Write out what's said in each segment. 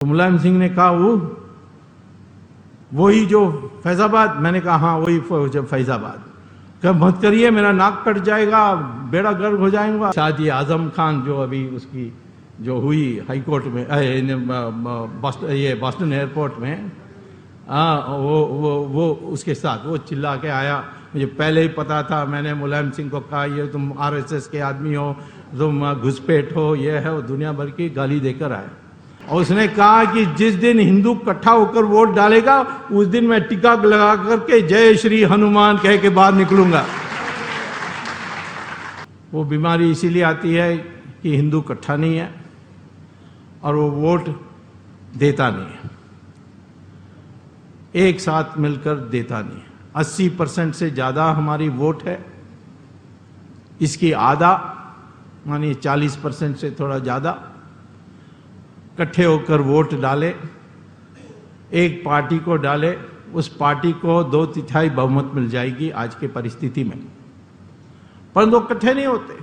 तो मुलायम सिंह ने कहा वही जो फैजाबाद। मैंने कहा हाँ वही फैजाबाद। कब मत करिए, मेरा नाक कट जाएगा, बेड़ा गर्क हो जाएगा। साथ ही आजम खान जो अभी उसकी जो हुई हाई कोर्ट में ये बॉस्टन एयरपोर्ट में, वो उसके साथ वो चिल्ला के आया। मुझे पहले ही पता था। मैंने मुलायम सिंह को कहा ये तुम आरएसएस के आदमी हो, तुम घुसपैठ हो, ये है वो, दुनिया भर की गाली देकर आए। और उसने कहा कि जिस दिन हिंदू इकट्ठा होकर वोट डालेगा उस दिन मैं टीका लगा करके जय श्री हनुमान कह के बाहर निकलूंगा। वो बीमारी इसीलिए आती है कि हिंदू इकट्ठा नहीं है और वो वोट देता नहीं है, एक साथ मिलकर देता नहीं है। 80% से ज्यादा हमारी वोट है, इसकी आधा मानिए 40% से थोड़ा ज्यादा इकट्ठे होकर वोट डाले, एक पार्टी को डाले, उस पार्टी को 2/3 बहुमत मिल जाएगी आज के परिस्थिति में, परंतु इकट्ठे नहीं होते।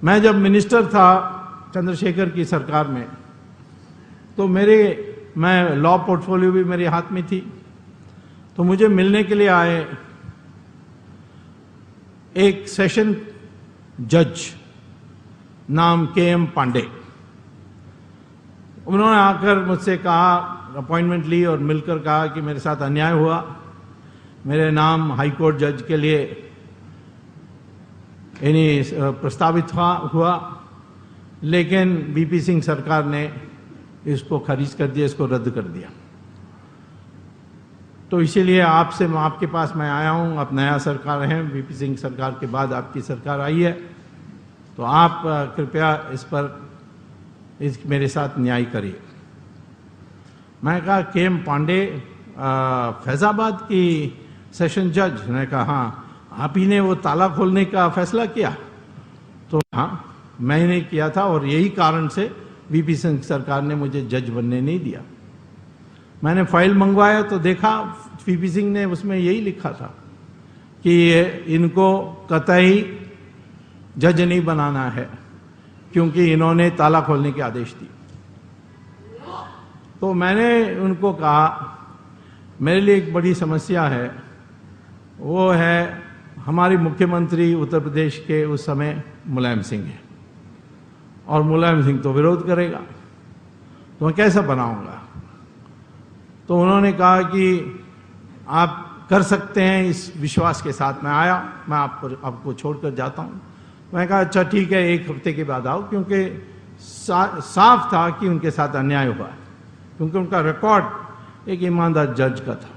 मैं जब मिनिस्टर था चंद्रशेखर की सरकार में, तो मैं लॉ पोर्टफोलियो भी मेरे हाथ में थी, तो मुझे मिलने के लिए आए एक सेशन जज नाम KM पांडे। उन्होंने आकर मुझसे कहा, अपॉइंटमेंट ली और मिलकर कहा कि मेरे साथ अन्याय हुआ, मेरे नाम हाई कोर्ट जज के लिए प्रस्तावित हुआ, लेकिन VP सिंह सरकार ने इसको खारिज कर दिया, इसको रद्द कर दिया। तो इसीलिए आपके पास मैं आया हूं। आप नया सरकार हैं, VP सिंह सरकार के बाद आपकी सरकार आई है, तो आप कृपया इस पर मेरे साथ न्याय करिए। मैं कहा KM पांडे फैजाबाद की सेशन जज ने कहा हाँ आप ही ने वो ताला खोलने का फैसला किया। तो हाँ मैंने किया था और यही कारण से VP सिंह सरकार ने मुझे जज बनने नहीं दिया। मैंने फाइल मंगवाया तो देखा VP सिंह ने उसमें यही लिखा था कि इनको कतई जज नहीं बनाना है क्योंकि इन्होंने ताला खोलने के आदेश दिए। तो मैंने उनको कहा मेरे लिए एक बड़ी समस्या है, वो है हमारे मुख्यमंत्री उत्तर प्रदेश के उस समय मुलायम सिंह है और मुलायम सिंह तो विरोध करेगा, तो मैं कैसा बनाऊंगा। तो उन्होंने कहा कि आप कर सकते हैं, इस विश्वास के साथ मैं आया, मैं आपको छोड़कर जाता हूं। मैं कहा अच्छा ठीक है, 1 हफ्ते के बाद आओ, क्योंकि साफ था कि उनके साथ अन्याय हुआ है, क्योंकि उनका रिकॉर्ड एक ईमानदार जज का था।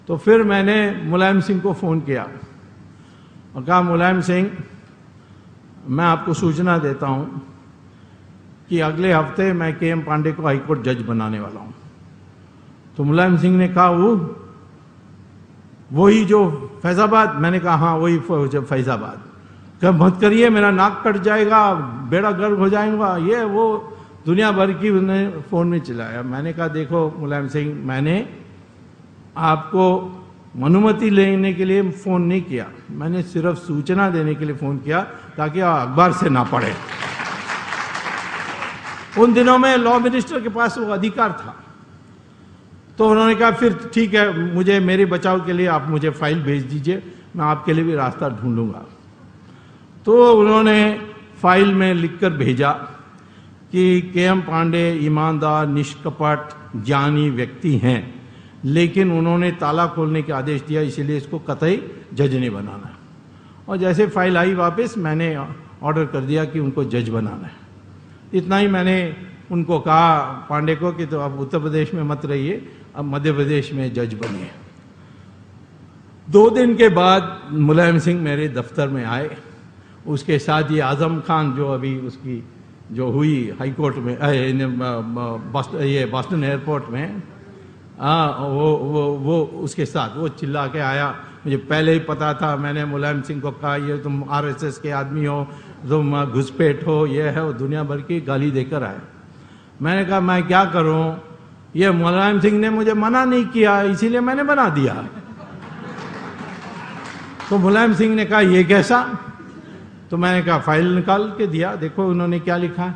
तो फिर मैंने मुलायम सिंह को फोन किया और कहा मुलायम सिंह मैं आपको सूचना देता हूं कि अगले हफ्ते मैं KM पांडे को हाईकोर्ट जज बनाने वाला हूं। तो मुलायम सिंह ने कहा वही जो फैजाबाद। मैंने कहा हाँ वही फैजाबाद। कब मत करिए, मेरा नाक कट जाएगा, बेड़ा गर्क हो जाएगा, ये वो, दुनिया भर की उन्हें फोन में चिल्लाया। मैंने कहा देखो मुलायम सिंह, मैंने आपको अनुमति लेने के लिए फोन नहीं किया, मैंने सिर्फ सूचना देने के लिए फोन किया ताकि आप अखबार से ना पढ़े। उन दिनों में लॉ मिनिस्टर के पास वो अधिकार था। तो उन्होंने कहा फिर ठीक है, मुझे मेरे बचाव के लिए आप मुझे फाइल भेज दीजिए, मैं आपके लिए भी रास्ता ढूंढूंगा। तो उन्होंने फाइल में लिखकर भेजा कि KM पांडे ईमानदार, निष्कपट, ज्ञानी व्यक्ति हैं, लेकिन उन्होंने ताला खोलने के आदेश दिया, इसीलिए इसको कतई जज नहीं बनाना है। और जैसे फाइल आई वापस, मैंने ऑर्डर कर दिया कि उनको जज बनाना है। इतना ही मैंने उनको कहा पांडे को कि तो अब उत्तर प्रदेश में मत रहिए, अब मध्य प्रदेश में जज बनिए। 2 दिन के बाद मुलायम सिंह मेरे दफ्तर में आए, उसके साथ ही आजम खान जो अभी उसकी जो हुई हाई कोर्ट में ये बॉस्टन एयरपोर्ट में, वो उसके साथ वो चिल्ला के आया। मुझे पहले ही पता था। मैंने मुलायम सिंह को कहा ये तुम RSS के आदमी हो, तुम घुसपैठ हो, ये है वो, दुनिया भर की गाली देकर आए। मैंने कहा मैं क्या करूं, ये मुलायम सिंह ने मुझे मना नहीं किया, इसीलिए मैंने बना दिया। तो मुलायम सिंह ने कहा ये कैसा। तो मैंने कहा फाइल निकाल के दिया, देखो उन्होंने क्या लिखा।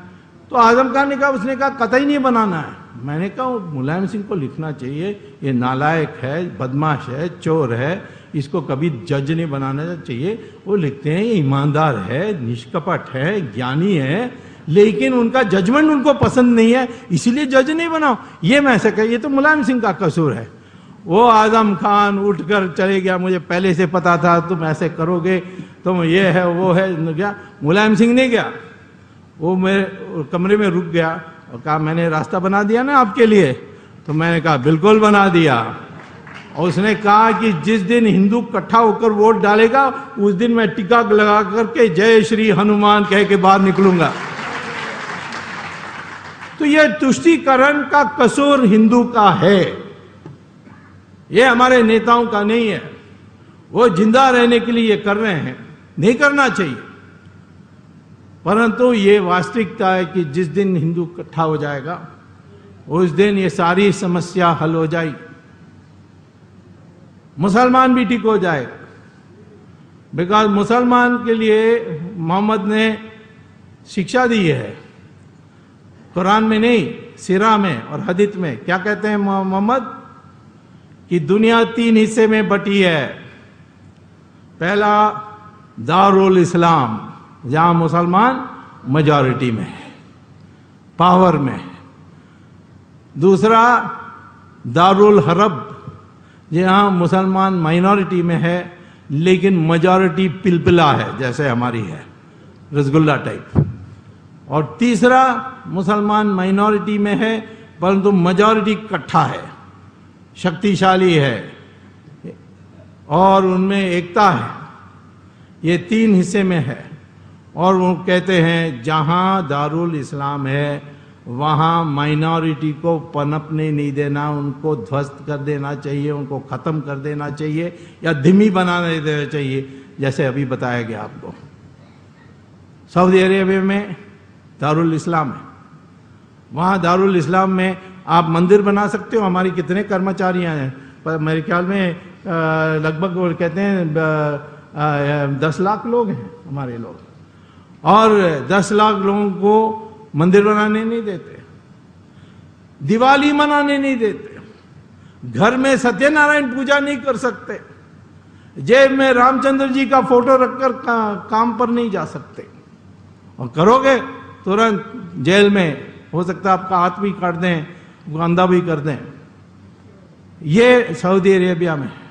तो आजम खान ने कहा, उसने कहा कतई नहीं बनाना है। मैंने कहा मुलायम सिंह को लिखना चाहिए, ये नालायक है, बदमाश है, चोर है, इसको कभी जज नहीं बनाना चाहिए। वो लिखते हैं ये ईमानदार है, निष्कपट है, ज्ञानी है, लेकिन उनका जजमेंट उनको पसंद नहीं है, इसीलिए जज नहीं बनाओ। ये मैं ऐसे कह, ये तो मुलायम सिंह का कसूर है। वो आजम खान उठकर चले गया, मुझे पहले से पता था तुम ऐसे करोगे, तुम ये है वो है। क्या मुलायम सिंह नहीं गया, वो मेरे कमरे में रुक गया और कहा मैंने रास्ता बना दिया ना आपके लिए। तो मैंने कहा बिल्कुल बना दिया। और उसने कहा कि जिस दिन हिंदू इकट्ठा होकर वोट डालेगा उस दिन मैं टीका लगा करके जय श्री हनुमान कह के बाहर निकलूंगा। तो यह तुष्टीकरण का कसूर हिंदू का है, ये हमारे नेताओं का नहीं है। वो जिंदा रहने के लिए ये कर रहे हैं, नहीं करना चाहिए, परंतु ये वास्तविकता है कि जिस दिन हिंदू इकट्ठा हो जाएगा उस दिन ये सारी समस्या हल हो जाएगी, मुसलमान भी ठीक हो जाएगा। बिकॉज मुसलमान के लिए मोहम्मद ने शिक्षा दी है, कुरान में नहीं, सीरा में और हदीस में। क्या कहते हैं मोहम्मद कि दुनिया 3 हिस्से में बटी है। पहला दारुल इस्लाम, जहां मुसलमान मेजॉरिटी में है, पावर में है। दूसरा दारुल हरब, जहां मुसलमान माइनॉरिटी में है लेकिन मेजॉरिटी पिलपिला है, जैसे हमारी है, रसगुल्ला टाइप। और तीसरा मुसलमान माइनॉरिटी में है परंतु मेजॉरिटी इकट्ठा है, शक्तिशाली है और उनमें एकता है। ये 3 हिस्से में है। और वो कहते हैं जहां दारुल इस्लाम है वहां माइनॉरिटी को पनपने नहीं देना, उनको ध्वस्त कर देना चाहिए, उनको खत्म कर देना चाहिए या धीमी बनाने देना चाहिए, जैसे अभी बताया गया आपको। सऊदी अरेबिया में दारुल इस्लाम है, वहां दारुल इस्लाम में आप मंदिर बना सकते हो। हमारी कितने कर्मचारी हैं, पर मेरे ख्याल में लगभग वो कहते हैं 10 लाख लोग हैं हमारे लोग, और 10 लाख लोगों को मंदिर बनाने नहीं देते, दिवाली मनाने नहीं देते, घर में सत्यनारायण पूजा नहीं कर सकते, जेब में रामचंद्र जी का फोटो रखकर काम पर नहीं जा सकते। और करोगे तुरंत जेल में, हो सकता है आपका हाथ भी काट दें, अंधा भी कर दें। ये सऊदी अरेबिया में है।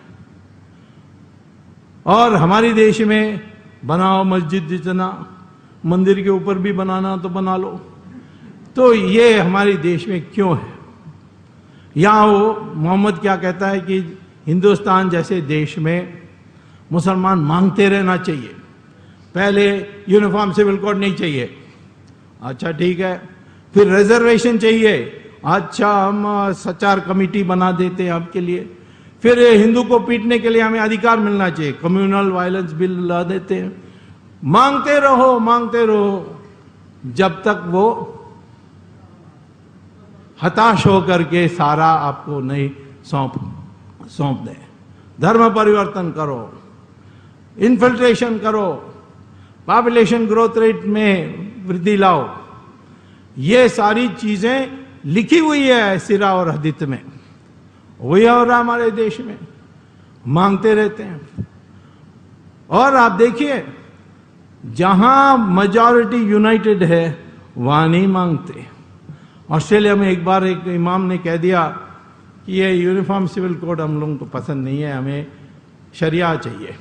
और हमारे देश में बनाओ मस्जिद, जितना मंदिर के ऊपर भी बनाना तो बना लो। तो ये हमारे देश में क्यों है? यहां वो मोहम्मद क्या कहता है कि हिंदुस्तान जैसे देश में मुसलमान मांगते रहना चाहिए। पहले यूनिफॉर्म सिविल कोड नहीं चाहिए, अच्छा ठीक है, फिर रिजर्वेशन चाहिए, अच्छा हम सचार कमेटी बना देते हैं आपके लिए, फिर हिंदू को पीटने के लिए हमें अधिकार मिलना चाहिए, कम्युनल वायलेंस बिल ला देते हैं। मांगते रहो जब तक वो हताश होकर के सारा आपको नहीं सौंप दे। धर्म परिवर्तन करो, इन्फिल्ट्रेशन करो, पॉपुलेशन ग्रोथ रेट में वृद्धि लाओ। ये सारी चीजें लिखी हुई है सीरा और हदीस में, वही हो रहा हमारे देश में। मांगते रहते हैं। और आप देखिए जहां मेजॉरिटी यूनाइटेड है वहां नहीं मांगते। ऑस्ट्रेलिया में एक बार एक इमाम ने कह दिया कि ये यूनिफॉर्म सिविल कोड हम लोगों को पसंद नहीं है, हमें शरिया चाहिए।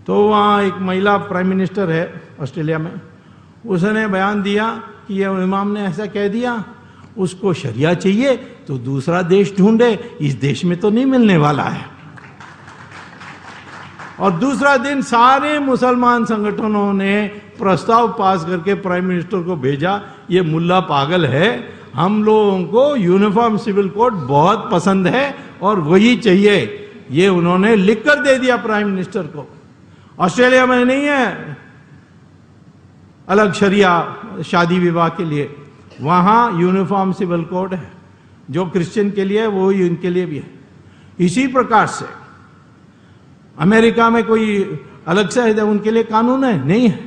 तो वहाँ एक महिला प्राइम मिनिस्टर है ऑस्ट्रेलिया में, उसने बयान दिया कि ये इमाम ने ऐसा कह दिया, उसको शरिया चाहिए तो दूसरा देश ढूंढे, इस देश में तो नहीं मिलने वाला है। और दूसरा दिन सारे मुसलमान संगठनों ने प्रस्ताव पास करके प्राइम मिनिस्टर को भेजा, ये मुल्ला पागल है, हम लोगों को यूनिफॉर्म सिविल कोड बहुत पसंद है और वही चाहिए। ये उन्होंने लिख कर दे दिया प्राइम मिनिस्टर को। ऑस्ट्रेलिया में नहीं है अलग शरिया शादी विवाह के लिए, वहां यूनिफॉर्म सिविल कोड है, जो क्रिश्चियन के लिए वो ही उनके लिए भी है। इसी प्रकार से अमेरिका में कोई अलग से उनके लिए कानून है नहीं है।